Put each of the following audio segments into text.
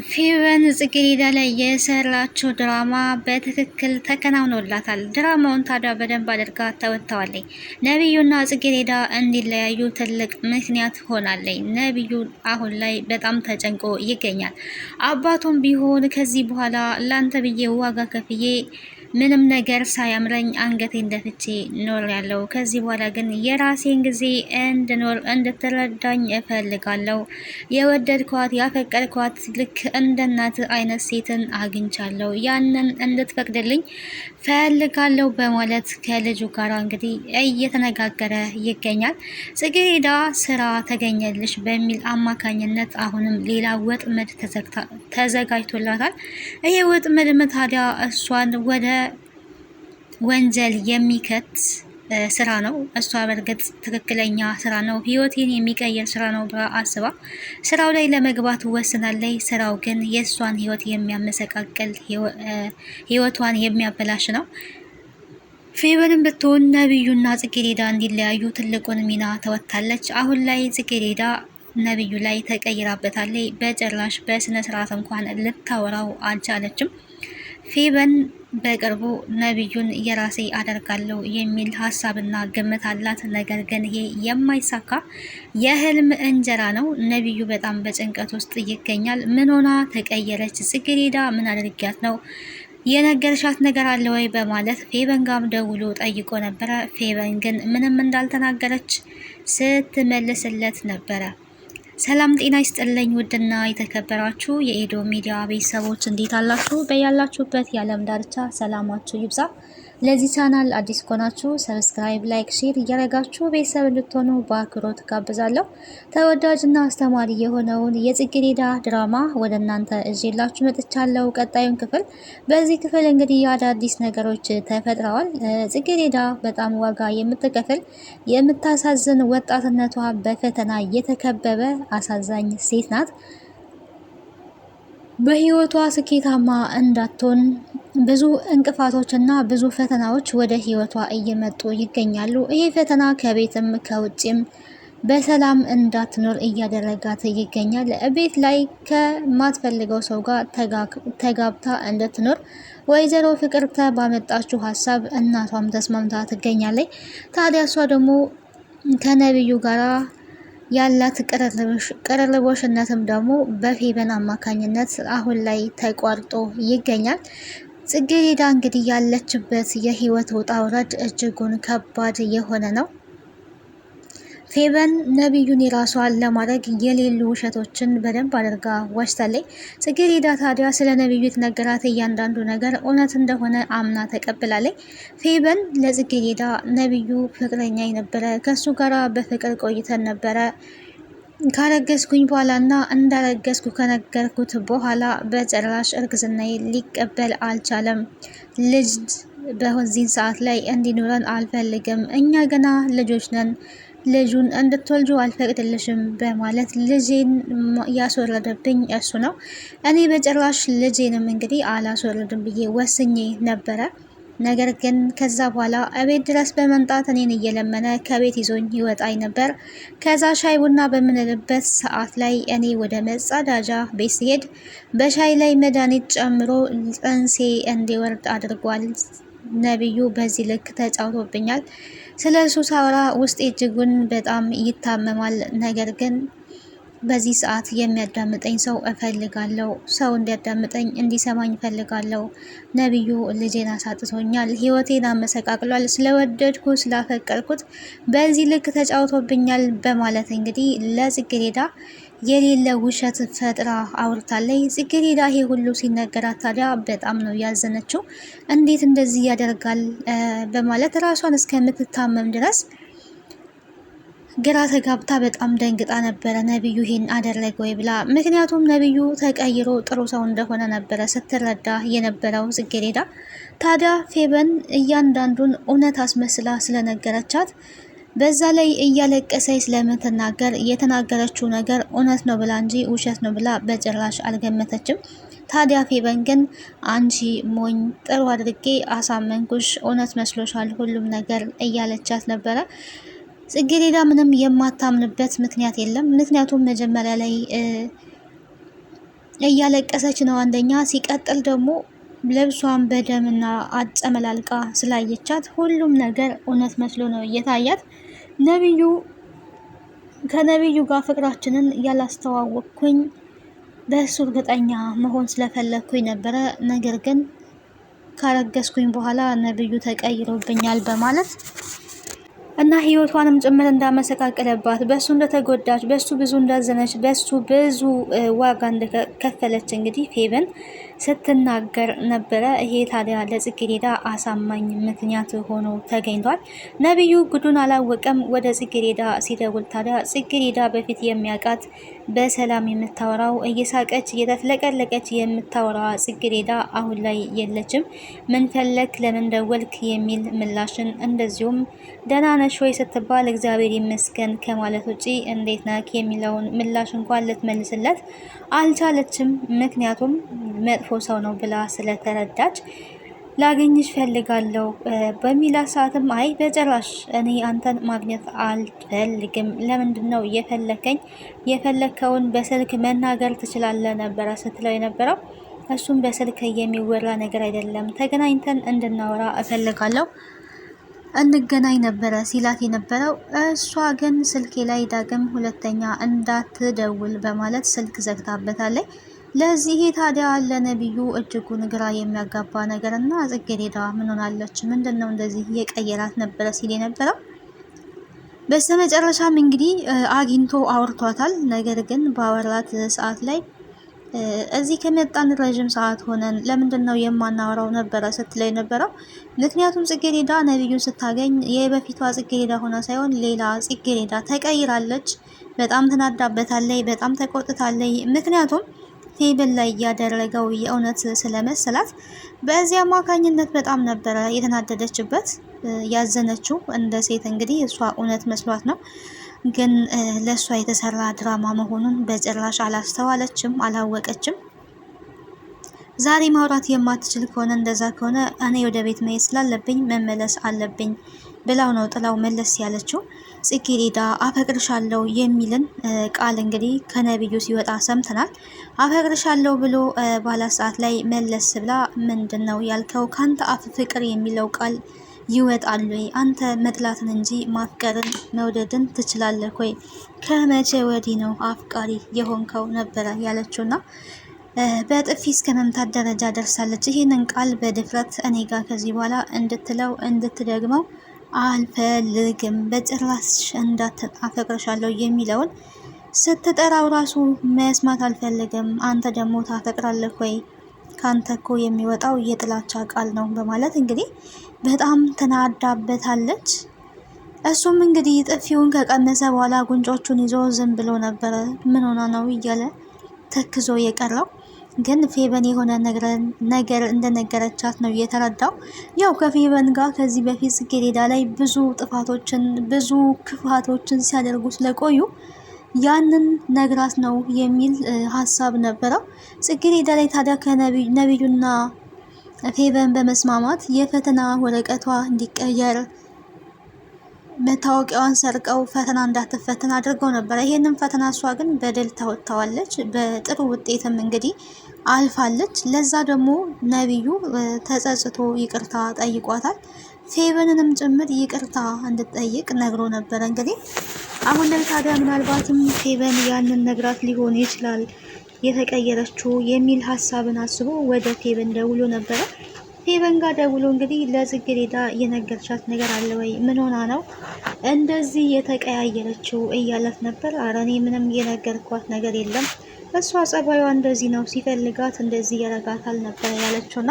ፌቨን ጽጌረዳ ላይ የሰራችው ድራማ በትክክል ተከናውኖላታል። ድራማውን ታዲያ በደንብ አድርጋ ተወጥተዋለች። ነቢዩና ጽጌረዳ እንዲለያዩ ትልቅ ምክንያት ሆናለች። ነቢዩ አሁን ላይ በጣም ተጨንቆ ይገኛል። አባቱም ቢሆን ከዚህ በኋላ ላንተ ብዬ ዋጋ ከፍዬ ምንም ነገር ሳያምረኝ አንገቴን ደፍቼ ኖር ያለው ከዚህ በኋላ ግን የራሴን ጊዜ እንድኖር እንድትረዳኝ እፈልጋለሁ። የወደድኳት ያፈቀድኳት ልክ እንደ እናት አይነት ሴትን አግኝቻለሁ። ያንን እንድትፈቅድልኝ ፈልጋለሁ በማለት ከልጁ ጋር እንግዲህ እየተነጋገረ ይገኛል። ጽጌረዳ ስራ ተገኘልሽ በሚል አማካኝነት አሁንም ሌላ ወጥመድ ተዘጋጅቶላታል። ይህ ወጥመድ ታዲያ እሷን ወደ ወንጀል የሚከት ስራ ነው። እሷ በእርግጥ ትክክለኛ ስራ ነው፣ ህይወቴን የሚቀይር ስራ ነው ብላ አስባ ስራው ላይ ለመግባት ወስናለች። ስራው ግን የእሷን ህይወት የሚያመሰቃቅል ህይወቷን የሚያበላሽ ነው። ፌቨንም ብትሆን ነቢዩና ጽጌረዳ እንዲለያዩ ትልቁን ሚና ተወጥታለች። አሁን ላይ ጽጌረዳ ነቢዩ ላይ ተቀይራበታለች። በጭራሽ በስነ ስርዓት እንኳን ልታወራው አልቻለችም። ፌቨን በቅርቡ ነቢዩን የራሴ አደርጋለሁ የሚል ሀሳብና ግምት አላት። ነገር ግን ይሄ የማይሳካ የህልም እንጀራ ነው። ነቢዩ በጣም በጭንቀት ውስጥ ይገኛል። ምን ሆና ተቀየረች? ጽጌረዳ ምን አድርጊያት ነው? የነገርሻት ነገር አለ ወይ? በማለት ፌቨን ጋም ደውሎ ጠይቆ ነበረ። ፌቨን ግን ምንም እንዳልተናገረች ስትመልስለት ነበረ። ሰላም ጤና ይስጥልኝ ውድና የተከበራችሁ የኤዶ ሚዲያ ቤተሰቦች እንዴት አላችሁ? በያላችሁበት የዓለም ዳርቻ ሰላማችሁ ይብዛ። ለዚህ ቻናል አዲስ ከሆናችሁ ሰብስክራይብ፣ ላይክ፣ ሼር እያደረጋችሁ ቤተሰብ እንድትሆኑ በአክብሮት ጋብዛለሁ። ተወዳጅና አስተማሪ የሆነውን የጽጌረዳ ድራማ ወደ እናንተ እዤላችሁ መጥቻለሁ። ቀጣዩን ክፍል በዚህ ክፍል እንግዲህ አዳዲስ ነገሮች ተፈጥረዋል። ጽጌረዳ በጣም ዋጋ የምትከፍል የምታሳዝን፣ ወጣትነቷ በፈተና የተከበበ አሳዛኝ ሴት ናት። በህይወቷ ስኬታማ እንዳትሆን ብዙ እንቅፋቶች እና ብዙ ፈተናዎች ወደ ህይወቷ እየመጡ ይገኛሉ። ይሄ ፈተና ከቤትም ከውጭም በሰላም እንዳትኖር እያደረጋት ይገኛል። ቤት ላይ ከማትፈልገው ሰው ጋር ተጋብታ እንድትኖር ወይዘሮ ፍቅርተ ባመጣችው ሀሳብ እናቷም ተስማምታ ትገኛለች። ታዲያ እሷ ደግሞ ከነቢዩ ጋራ ያላት ቅርርቦሽነትም ደግሞ በፌቨን አማካኝነት አሁን ላይ ተቋርጦ ይገኛል። ጽጌረዳ እንግዲህ ያለችበት የህይወት ውጣ ውረድ እጅጉን ከባድ የሆነ ነው። ፌቨን ነቢዩን የራሷን ለማድረግ የሌሉ ውሸቶችን በደንብ አድርጋ ዋሽታለች። ጽጌረዳ ታዲያ ስለ ነቢዩ የተነገራት እያንዳንዱ ነገር እውነት እንደሆነ አምና ተቀብላለች። ፌቨን ለጽጌረዳ ነቢዩ ፍቅረኛ የነበረ ከሱ ጋራ በፍቅር ቆይተን ነበረ ካረገዝኩኝ በኋላ እና እንዳረገዝኩ ከነገርኩት በኋላ በጭራሽ እርግዝናዬ ሊቀበል አልቻለም። ልጅ በዚህን ሰዓት ላይ እንዲኖረን አልፈልግም። እኛ ገና ልጆች ነን። ልጁን እንድትወልጁ አልፈቅድልሽም በማለት ልጄን ያስወረደብኝ እሱ ነው። እኔ በጭራሽ ልጄንም እንግዲህ አላስወረድም ብዬ ወስኜ ነበረ። ነገር ግን ከዛ በኋላ እቤት ድረስ በመምጣት እኔን እየለመነ ከቤት ይዞኝ ይወጣኝ ነበር። ከዛ ሻይ ቡና በምንልበት ሰዓት ላይ እኔ ወደ መጸዳጃ ቤት ሲሄድ በሻይ ላይ መድኃኒት ጨምሮ ጽንሴ እንዲወርድ አድርጓል። ነቢዩ በዚህ ልክ ተጫውቶብኛል። ስለ እሱ ሳወራ ውስጤ እጅጉን በጣም ይታመማል። ነገር ግን በዚህ ሰዓት የሚያዳምጠኝ ሰው እፈልጋለሁ። ሰው እንዲያዳምጠኝ እንዲሰማኝ እፈልጋለሁ። ነቢዩ ልጄን አሳጥቶኛል፣ ህይወቴን አመሰቃቅሏል። ስለወደድኩ ስላፈቀርኩት በዚህ ልክ ተጫውቶብኛል በማለት እንግዲህ ለጽጌረዳ የሌለ ውሸት ፈጥራ አውርታለች። ጽጌረዳ ይሄ ሁሉ ሲነገራት ታዲያ በጣም ነው ያዘነችው። እንዴት እንደዚህ ያደርጋል በማለት ራሷን እስከምትታመም ድረስ ግራ ተጋብታ በጣም ደንግጣ ነበረ። ነቢዩ ይሄን አደረገ ወይ ብላ። ምክንያቱም ነቢዩ ተቀይሮ ጥሩ ሰው እንደሆነ ነበረ ስትረዳ የነበረው ጽጌረዳ። ታዲያ ፌቨን እያንዳንዱን እውነት አስመስላ ስለነገረቻት በዛ ላይ እያለቀሰች ስለምትናገር የተናገረችው ነገር እውነት ነው ብላ እንጂ ውሸት ነው ብላ በጭራሽ አልገመተችም። ታዲያ ፌቨን ግን አንቺ ሞኝ፣ ጥሩ አድርጌ አሳመንኩሽ፣ እውነት መስሎሻል ሁሉም ነገር እያለቻት ነበረ። ጽጌረዳ ምንም የማታምንበት ምክንያት የለም። ምክንያቱም መጀመሪያ ላይ እያለቀሰች ነው አንደኛ። ሲቀጥል ደግሞ ልብሷን በደምና አጨመላልቃ ስላየቻት ሁሉም ነገር እውነት መስሎ ነው እየታያት። ነብዩ ከነብዩ ጋር ፍቅራችንን ያላስተዋወቅኩኝ በእሱ እርግጠኛ መሆን ስለፈለግኩኝ ነበረ። ነገር ግን ካረገዝኩኝ በኋላ ነብዩ ተቀይሮብኛል በማለት እና ህይወቷንም ጭምር እንዳመሰቃቀለባት በሱ እንደተጎዳች በሱ ብዙ እንዳዘነች በሱ ብዙ ዋጋ እንደከፈለች እንግዲህ ፌቨን ስትናገር ነበረ። ይሄ ታዲያ ለጽጌረዳ አሳማኝ ምክንያት ሆኖ ተገኝቷል። ነብዩ ጉዱን አላወቀም። ወደ ጽጌረዳ ሲደውል ታዲያ ጽጌረዳ በፊት የሚያውቃት በሰላም የምታወራው እየሳቀች እየተፍለቀለቀች የምታወራዋ ጽጌረዳ አሁን ላይ የለችም። ምን ፈለክ፣ ለምን ደወልክ የሚል ምላሽን እንደዚሁም ደህና ነሽ ወይ ስትባል እግዚአብሔር ይመስገን ከማለት ውጪ እንዴት ነክ የሚለውን ምላሽ እንኳን ልትመልስለት አልቻለችም። ምክንያቱም መጥፎ ሰው ነው ብላ ስለተረዳች ላገኝሽ ፈልጋለሁ በሚላ ሰዓትም አይ በጭራሽ እኔ አንተን ማግኘት አልፈልግም፣ ለምንድን ነው የፈለከውን በስልክ መናገር ትችላለህ ነበረ ስትለው የነበረው። እሱም በስልክ የሚወራ ነገር አይደለም፣ ተገናኝተን እንድናወራ እፈልጋለሁ እንገናኝ ነበረ ሲላት የነበረው። እሷ ግን ስልኬ ላይ ዳግም ሁለተኛ እንዳትደውል በማለት ስልክ ዘግታበታለች። ለዚህ ታዲያ ለነብዩ እጅጉን ግራ የሚያጋባ ነገር እና ጽጌረዳ ምን ሆናለች? ምንድን ነው እንደዚህ የቀየራት ነበረ ሲል የነበረው። በስተመጨረሻም እንግዲህ አግኝቶ አውርቷታል። ነገር ግን ባወራት ሰዓት ላይ እዚህ ከመጣን ረዥም ሰዓት ሆነን ለምንድን ነው የማናወራው ነበረ ስትለኝ ነበረው። ምክንያቱም ጽጌረዳ ነብዩን ስታገኝ የበፊቷ ጽጌረዳ ሆና ሳይሆን ሌላ ጽጌረዳ ተቀይራለች። በጣም ተናዳበታለች፣ በጣም ተቆጥታለች። ምክንያቱም ፌቨን ላይ ያደረገው የእውነት ስለመሰላት በዚህ አማካኝነት በጣም ነበረ የተናደደችበት ያዘነችው። እንደ ሴት እንግዲህ እሷ እውነት መስሏት ነው፣ ግን ለእሷ የተሰራ ድራማ መሆኑን በጭራሽ አላስተዋለችም፣ አላወቀችም። ዛሬ ማውራት የማትችል ከሆነ እንደዛ ከሆነ እኔ ወደ ቤት መሄድ ስላለብኝ መመለስ አለብኝ ብላው ነው ጥላው መለስ ያለችው። ጽጌረዳ አፈቅርሻለሁ የሚልን ቃል እንግዲህ ከነብዩ ሲወጣ ሰምተናል። አፈቅርሻለሁ ብሎ ባላት ሰዓት ላይ መለስ ብላ ምንድን ነው ያልከው? ካንተ አፍ ፍቅር የሚለው ቃል ይወጣል ወይ? አንተ መጥላትን እንጂ ማፍቀርን መውደድን ትችላለህ ወይ? ከመቼ ወዲህ ነው አፍቃሪ የሆንከው ነበረ ያለችውና በጥፊ እስከ መምታት ደረጃ ደርሳለች። ይህንን ቃል በድፍረት እኔ ጋር ከዚህ በኋላ እንድትለው እንድትደግመው አልፈልግም፣ በጭራሽ አፈቅርሻለሁ የሚለውን ስትጠራው ራሱ መስማት አልፈልግም። አንተ ደግሞ ታፈቅራለህ ወይ? ካንተ እኮ የሚወጣው የጥላቻ ቃል ነው በማለት እንግዲህ በጣም ተናዳበታለች። እሱም እንግዲህ ጥፊውን ከቀመሰ በኋላ ጉንጮቹን ይዞ ዝም ብሎ ነበረ። ምን ሆና ነው እያለ ተክዞ የቀረው። ግን ፌቨን የሆነ ነገር እንደነገረቻት ነው የተረዳው። ያው ከፌቨን ጋር ከዚህ በፊት ጽጌረዳ ላይ ብዙ ጥፋቶችን ብዙ ክፋቶችን ሲያደርጉ ስለቆዩ ያንን ነግራት ነው የሚል ሀሳብ ነበረው። ጽጌረዳ ላይ ታዲያ ከነብዩና ፌቨን በመስማማት የፈተና ወረቀቷ እንዲቀየር መታወቂያዋን ሰርቀው ፈተና እንዳትፈተን አድርገው ነበረ። ይሄንን ፈተና እሷ ግን በድል ታወጣዋለች። በጥሩ ውጤትም እንግዲህ አልፋለች። ለዛ ደግሞ ነብዩ ተጸጽቶ ይቅርታ ጠይቋታል። ፌቨንንም ጭምር ይቅርታ እንድትጠይቅ ነግሮ ነበረ። እንግዲህ አሁን ላይ ታዲያ ምናልባትም ፌቨን ያንን ነግራት ሊሆን ይችላል የተቀየረችው የሚል ሀሳብን አስቦ ወደ ፌቨን ደውሎ ነበረ። ፌቨን ጋር ደውሎ እንግዲህ ለጽጌረዳ የነገርቻት ነገር አለ ወይ? ምን ሆና ነው እንደዚህ የተቀያየረችው እያለት ነበር። ኧረ እኔ ምንም የነገርኳት ነገር የለም፣ እሷ ጸባዩዋ እንደዚህ ነው፣ ሲፈልጋት እንደዚህ ያረጋታል ነበር ያለችውና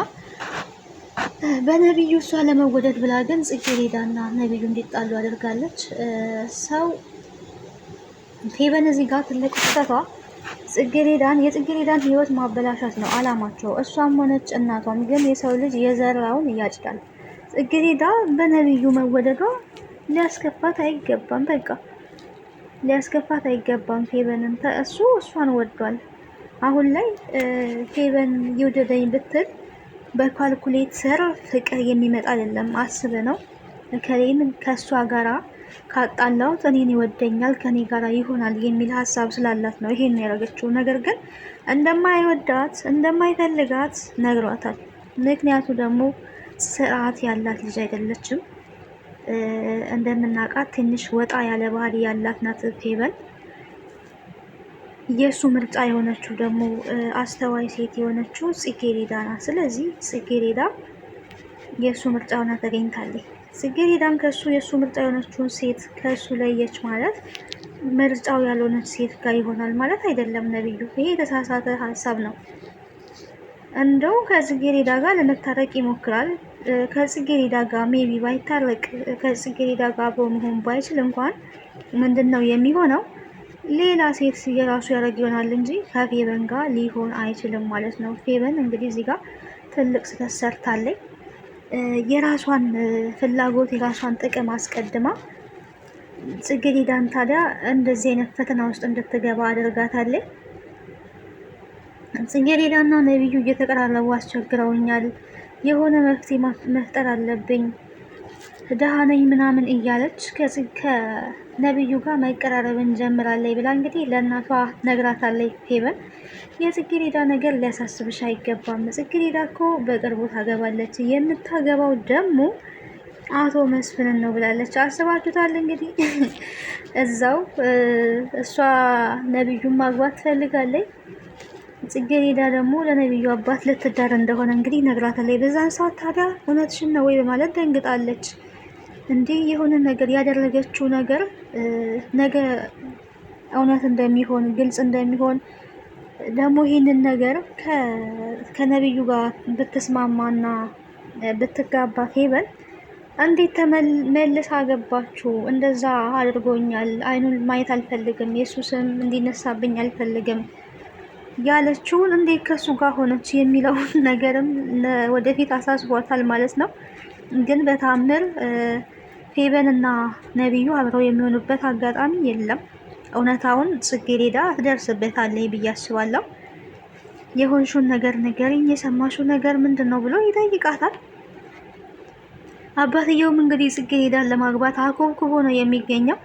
በነብዩ እሷ ለመወደድ ብላ ግን ጽጌረዳና ነብዩ እንዲጣሉ አድርጋለች። ሰው ፌቨን እዚህ ጋር ትልቅ ስህተቷ የጽጌረዳን ህይወት ማበላሻት ነው አላማቸው። እሷም ሆነች እናቷም። ግን የሰው ልጅ የዘራውን ያጭዳል። ጽጌረዳ በነብዩ መወደዷ ሊያስከፋት አይገባም። በቃ ሊያስከፋት አይገባም። ፌቨንን እሷን ወዷል። አሁን ላይ ፌቨን ይውደደኝ ብትል በካልኩሌት ስር ፍቅር የሚመጣ አይደለም። አስብ ነው ከሌን ከእሷ ጋራ ካጣላሁት እኔን ይወደኛል፣ ከኔ ጋር ይሆናል የሚል ሀሳብ ስላላት ነው ይሄን ያደረገችው። ነገር ግን እንደማይወዳት እንደማይፈልጋት ነግሯታል። ምክንያቱ ደግሞ ስርዓት ያላት ልጅ አይደለችም። እንደምናውቃት ትንሽ ወጣ ያለ ባህሪ ያላት ናት ፌበን። የእሱ ምርጫ የሆነችው ደግሞ አስተዋይ ሴት የሆነችው ጽጌሬዳ ናት። ስለዚህ ጽጌሬዳ የእሱ ምርጫ ሆና ተገኝታለች። ጽጌሬዳም ከእሱ የእሱ ምርጫ የሆነችውን ሴት ከእሱ ለየች ማለት ምርጫው ያልሆነች ሴት ጋር ይሆናል ማለት አይደለም ነብዩ። ይሄ የተሳሳተ ሀሳብ ነው። እንደው ከጽጌሬዳ ጋር ለመታረቅ ይሞክራል። ከጽጌሬዳ ጋር ሜቢ ባይታረቅ ከጽጌሬዳ ጋር በመሆን ባይችል እንኳን ምንድን ነው የሚሆነው? ሌላ ሴት የራሱ ያደርግ ይሆናል እንጂ ከፌበን ጋር ሊሆን አይችልም ማለት ነው። ፌበን እንግዲህ እዚህ ጋር ትልቅ ስህተት ሰርታለች። የራሷን ፍላጎት የራሷን ጥቅም አስቀድማ ጽጌሬዳን ታዲያ እንደዚህ አይነት ፈተና ውስጥ እንድትገባ አድርጋታለች። ጽጌሬዳና ነብዩ እየተቀራረቡ አስቸግረውኛል፣ የሆነ መፍትሄ መፍጠር አለብኝ፣ ደሃ ነኝ ምናምን እያለች ከነብዩ ጋር መቀራረብን ጀምራለች ብላ እንግዲህ ለእናቷ ነግራታለች ፌበን። የጽጌሬዳ ነገር ሊያሳስብሽ አይገባም። ጽጌሬዳ እኮ በቅርቡ ታገባለች፣ የምታገባው ደግሞ አቶ መስፍንን ነው ብላለች። አስባችሁታል እንግዲህ እዛው እሷ ነብዩን ማግባት ትፈልጋለች። ጽጌሬዳ ደግሞ ለነብዩ አባት ልትዳር እንደሆነ እንግዲህ ነግራታለች። በዛን ሰዓት ታዲያ እውነትሽን ነው ወይ በማለት ደንግጣለች። እንዲህ የሆነ ነገር ያደረገችው ነገር ነገ እውነት እንደሚሆን ግልጽ እንደሚሆን ደግሞ ይህንን ነገር ከነብዩ ጋር ብትስማማና ብትጋባ ፌበን እንዴት ተመልሳ አገባችሁ? እንደዛ አድርጎኛል፣ አይኑን ማየት አልፈልግም፣ የሱ ስም እንዲነሳብኝ አልፈልግም ያለችውን እንዴት ከሱ ጋር ሆነች የሚለውን ነገርም ወደፊት አሳስቧታል ማለት ነው። ግን በታምር ፌበን እና ነብዩ አብረው የሚሆኑበት አጋጣሚ የለም። እውነታውን ጽጌሬዳ ትደርስበታለች ብዬ አስባለሁ። የሆንሹን ነገር ንገሪኝ፣ የሰማሽው ነገር ምንድን ነው ብሎ ይጠይቃታል። አባትየውም እንግዲህ ጽጌሬዳን ለማግባት አኮብኩቦ ነው የሚገኘው።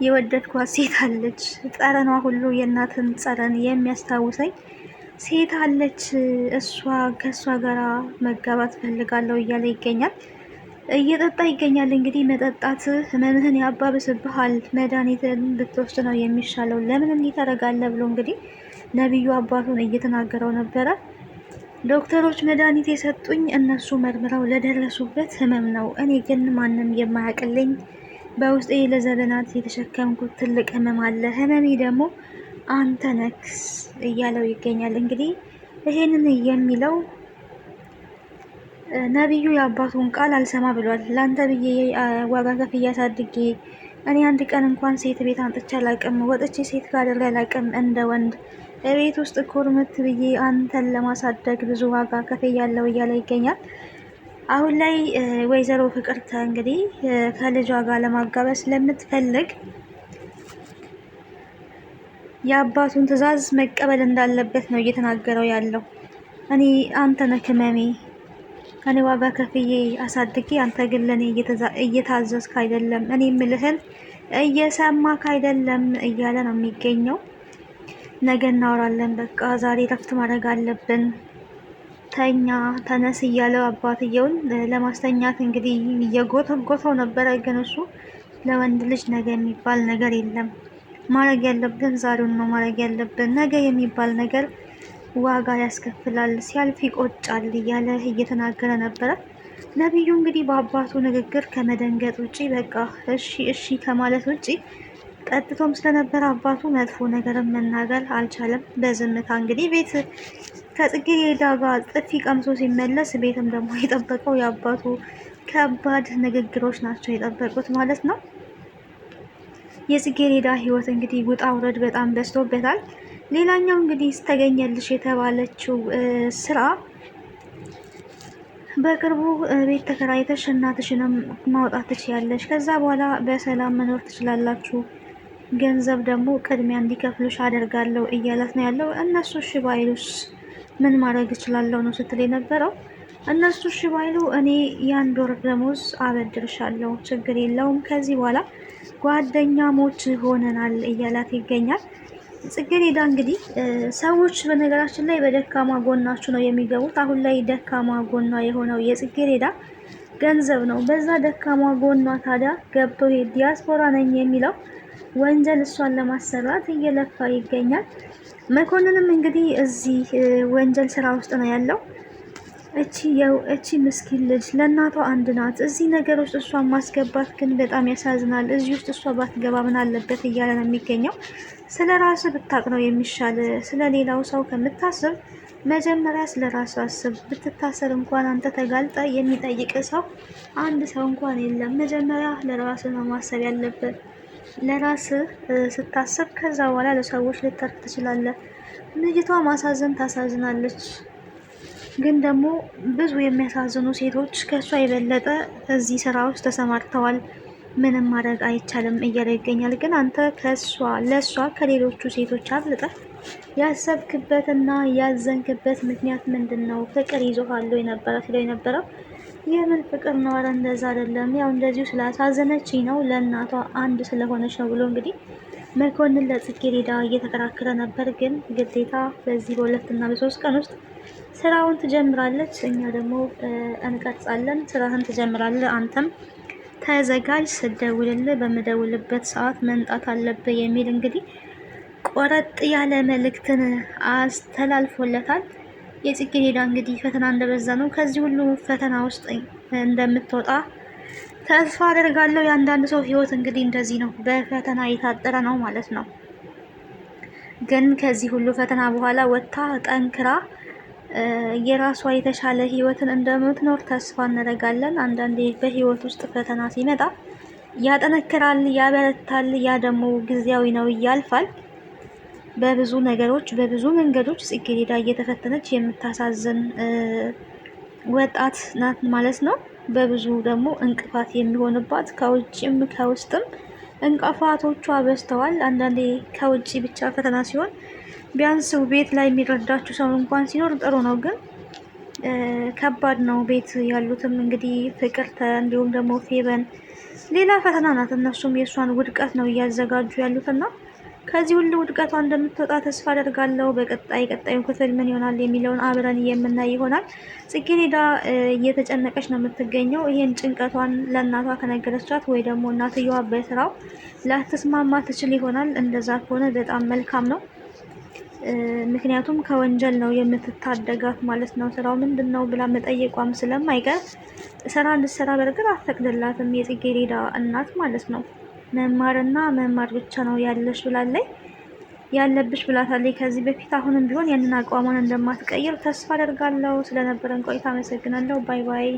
የወደድኳት ሴት አለች፣ ጠረኗ ሁሉ የእናትን ጠረን የሚያስታውሰኝ ሴት አለች፣ ከእሷ ጋር መጋባት ፈልጋለሁ እያለ ይገኛል። እየጠጣ ይገኛል። እንግዲህ መጠጣት ህመምህን ያባብስብሃል፣ መድኃኒትን ብትወስድ ነው የሚሻለው፣ ለምን እንዲህ ታደርጋለህ ብሎ እንግዲህ ነብዩ አባቱን እየተናገረው ነበረ። ዶክተሮች መድኃኒት የሰጡኝ እነሱ መርምረው ለደረሱበት ህመም ነው። እኔ ግን ማንም የማያውቅልኝ በውስጤ ለዘመናት የተሸከምኩት ትልቅ ህመም አለ። ህመሜ ደግሞ አንተ ነክስ እያለው ይገኛል። እንግዲህ ይሄንን የሚለው ነብዩ የአባቱን ቃል አልሰማ ብሏል። ለአንተ ብዬ ዋጋ ከፍዬ አሳድጌ እኔ አንድ ቀን እንኳን ሴት ቤት አንጥቼ አላቅም፣ ወጥቼ ሴት ጋር አድሬ አላቅም። እንደ ወንድ በቤት ውስጥ ኩርምት ብዬ አንተን ለማሳደግ ብዙ ዋጋ ከፍያለሁ እያለ ይገኛል። አሁን ላይ ወይዘሮ ፍቅርተ እንግዲህ ከልጇ ጋር ለማጋበስ ስለምትፈልግ የአባቱን ትዕዛዝ መቀበል እንዳለበት ነው እየተናገረው ያለው። እኔ አንተ ነህ ህመሜ፣ እኔ ዋጋ ከፍዬ አሳድጌ አንተ ግን ለእኔ እየታዘዝክ አይደለም፣ እኔ ምልህን እየሰማክ አይደለም እያለ ነው የሚገኘው። ነገ እናወራለን፣ በቃ ዛሬ ረፍት ማድረግ አለብን፣ ተኛ ተነስ እያለው አባትየውን ለማስተኛት እንግዲህ እየጎተጎተው ነበረ። ግን እሱ ለወንድ ልጅ ነገ የሚባል ነገር የለም፣ ማድረግ ያለብን ዛሬውን ነው ማድረግ ያለብን፣ ነገ የሚባል ነገር ዋጋ ያስከፍላል፣ ሲያልፍ ይቆጫል እያለ እየተናገረ ነበረ። ነብዩ እንግዲህ በአባቱ ንግግር ከመደንገጥ ውጪ በቃ እሺ እሺ ከማለት ውጪ ቀጥቶም ስለነበረ አባቱ መጥፎ ነገርን መናገር አልቻለም። በዝምታ እንግዲህ ቤት ከጽጌሬዳ ጋር ጥፊ ቀምሶ ሲመለስ ቤትም ደግሞ የጠበቀው የአባቱ ከባድ ንግግሮች ናቸው የጠበቁት ማለት ነው። የጽጌሬዳ ህይወት እንግዲህ ውጣ ውረድ በጣም በዝቶበታል። ሌላኛው እንግዲህ ስተገኘልሽ የተባለችው ስራ በቅርቡ ቤት ተከራይተሽ እናትሽንም ማውጣት ትችያለሽ፣ ከዛ በኋላ በሰላም መኖር ትችላላችሁ፣ ገንዘብ ደግሞ ቅድሚያ እንዲከፍሉሽ አደርጋለሁ እያላት ነው ያለው። እነሱ እሺ ባይሉስ ምን ማድረግ እችላለሁ ነው ስትል የነበረው። እነሱ እሺ ባይሉ እኔ የአንድ ወር ደሞዝ አበድርሻለሁ፣ ችግር የለውም፣ ከዚህ በኋላ ጓደኛሞች ሆነናል እያላት ይገኛል። ጽጌረዳ እንግዲህ ሰዎች በነገራችን ላይ በደካማ ጎናችሁ ነው የሚገቡት። አሁን ላይ ደካማ ጎኗ የሆነው የጽጌረዳ ገንዘብ ነው። በዛ ደካማ ጎኗ ታዲያ ገብቶ ዲያስፖራ ነኝ የሚለው ወንጀል እሷን ለማሰራት እየለፋ ይገኛል። መኮንንም እንግዲህ እዚህ ወንጀል ስራ ውስጥ ነው ያለው። እቺ ምስኪን ልጅ ለእናቷ አንድ ናት። እዚህ ነገር ውስጥ እሷን ማስገባት ግን በጣም ያሳዝናል። እዚህ ውስጥ እሷ ባትገባ ምን አለበት እያለ ነው የሚገኘው። ስለ ራስ ብታቅ ነው የሚሻል። ስለ ሌላው ሰው ከምታስብ መጀመሪያ ስለ ራስ አስብ። ብትታሰር እንኳን አንተ ተጋልጠ የሚጠይቅ ሰው አንድ ሰው እንኳን የለም። መጀመሪያ ለራስ ነው ማሰብ ያለበት። ለራስ ስታስብ ከዛ በኋላ ለሰዎች ልተርፍ ትችላለህ። ልጅቷ ማሳዘን ታሳዝናለች። ግን ደግሞ ብዙ የሚያሳዝኑ ሴቶች ከእሷ የበለጠ እዚህ ስራ ውስጥ ተሰማርተዋል። ምንም ማድረግ አይቻልም እያለ ይገኛል። ግን አንተ ለእሷ ከሌሎቹ ሴቶች አብልጠህ ያሰብክበትና ያዘንክበት ምክንያት ምንድን ነው? ፍቅር ይዞሃል ሲለው የነበረው የምን ፍቅር ነው? ኧረ እንደዛ አይደለም፣ ያው እንደዚሁ ስላሳዘነችኝ ነው፣ ለእናቷ አንድ ስለሆነች ነው ብሎ እንግዲህ መኮንን ለጽጌረዳ እየተከራከረ ነበር። ግን ግዴታ በዚህ በ2 እና በ3 ቀን ውስጥ ስራውን ትጀምራለች፣ እኛ ደግሞ እንቀርጻለን። ስራህን ትጀምራለህ፣ አንተም ተዘጋጅ፣ ስደውልልህ በምደውልበት ሰዓት መምጣት አለብህ የሚል እንግዲህ ቆረጥ ያለ መልእክትን አስተላልፎለታል። የጽጌረዳ እንግዲህ ፈተና እንደበዛ ነው። ከዚህ ሁሉ ፈተና ውስጥ እንደምትወጣ ተስፋ አደርጋለሁ። የአንዳንድ ሰው ህይወት እንግዲህ እንደዚህ ነው፣ በፈተና የታጠረ ነው ማለት ነው። ግን ከዚህ ሁሉ ፈተና በኋላ ወጥታ ጠንክራ የራሷ የተሻለ ህይወትን እንደምትኖር ተስፋ እናደርጋለን። አንዳንዴ በህይወት ውስጥ ፈተና ሲመጣ ያጠነክራል፣ ያበረታል። ያ ደግሞ ጊዜያዊ ነው፣ ያልፋል። በብዙ ነገሮች በብዙ መንገዶች ጽጌረዳ እየተፈተነች የምታሳዝን ወጣት ናት ማለት ነው። በብዙ ደግሞ እንቅፋት የሚሆንባት ከውጭም ከውስጥም እንቅፋቶቿ በዝተዋል። አንዳንዴ ከውጭ ብቻ ፈተና ሲሆን ቢያንስ ቤት ላይ የሚረዳችሁ ሰው እንኳን ሲኖር ጥሩ ነው። ግን ከባድ ነው። ቤት ያሉትም እንግዲህ ፍቅርተ እንዲሁም ደግሞ ፌበን ሌላ ፈተና ናት። እነሱም የእሷን ውድቀት ነው እያዘጋጁ ያሉትና ከዚህ ሁሉ ውድቀቷ እንደምትወጣ ተስፋ አደርጋለሁ። ቀጣዩ ክፍል ምን ይሆናል የሚለውን አብረን የምናይ ይሆናል። ጽጌረዳ እየተጨነቀች ነው የምትገኘው። ይሄን ጭንቀቷን ለእናቷ ከነገረቻት ወይ ደግሞ እናትየዋ በስራው ላትስማማ ትችል ይሆናል። እንደዛ ከሆነ በጣም መልካም ነው። ምክንያቱም ከወንጀል ነው የምትታደጋት ማለት ነው። ስራው ምንድን ነው ብላ መጠየቋም ስለማይቀር ስራ እንድትሰራ በርግጥ አትፈቅድላትም የጽጌረዳ እናት ማለት ነው። መማርና መማር ብቻ ነው ያለብሽ ብላታለች ከዚህ በፊት። አሁንም ቢሆን ያንን አቋሟን እንደማትቀይር ተስፋ አደርጋለሁ። ስለነበረን ቆይታ አመሰግናለሁ። ባይ ባይ።